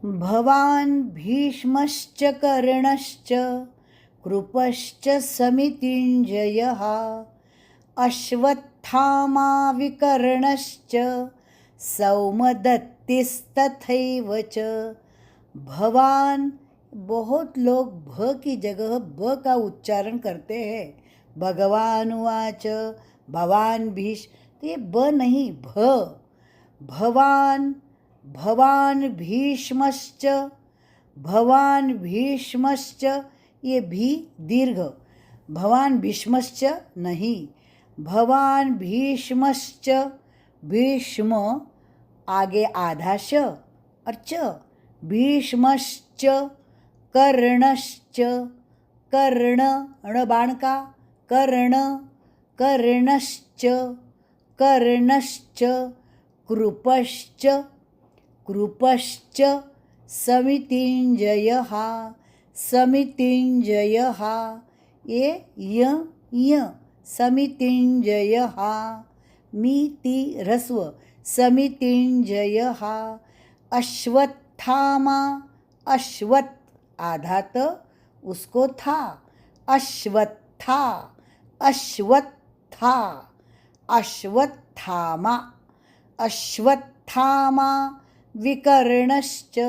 भवान् भीष्मश्च कर्णश्च कृपश्च समितिञ्जयः अश्वत्थामा विकर्णश्च सौमदत्तिस्तथैव च। भवान, बहुत लोग भ की जगह ब का उच्चारण करते हैं। भगवान उवाच भवान भीष्म, तो ये ब नहीं भ। भवान, भवान भीष्मश्च, भवान भीष्मश्च, ये भी दीर्घ। भवान भीष्मश्च नहीं, भवान भीष्मश्च, भीष्म आगे आधा श और च, भीष्मश्च कर्णश्च, कर्ण अण बाण का, कर्ण, कर्णश्च, कर्णश्च कृपश्च, कृपश्च समितिञ्जयः, समितिञ्जयः, ये य समितिञ्जयः, मी ती ह्रस्व, समितिञ्जयः अश्वत्थामा, अश्वत्थ आधा त उसको था, अश्वत्था, अश्वत्था, अश्वत्थामा, अश्वत्थामा विकर्णश्च,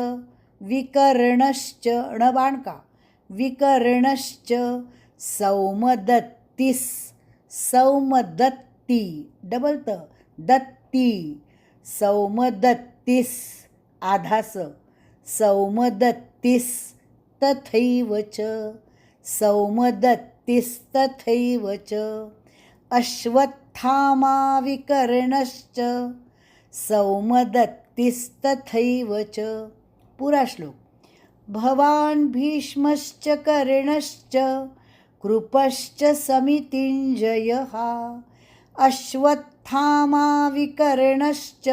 विकर्णश्च णबाण का, विकर्णश्च सौमदत्तिस, सौमदत्ति डबल त दत्ती, सौमदत्तिस आधा स, सौमदत्तिस तथैव च, सौमदत्तिस्तथैव च। अश्वत्थामा विकर्णश्च सौमदत्तिस्तथैव च। पूरा श्लोक। भवान् भीष्मश्च कर्णश्च कृपश्च समितिञ्जयः अश्वत्थामा विकर्णश्च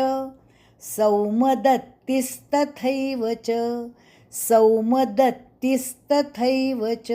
सौमदत्तिस्तथैव च, सौमदत्तिस्तथैव च।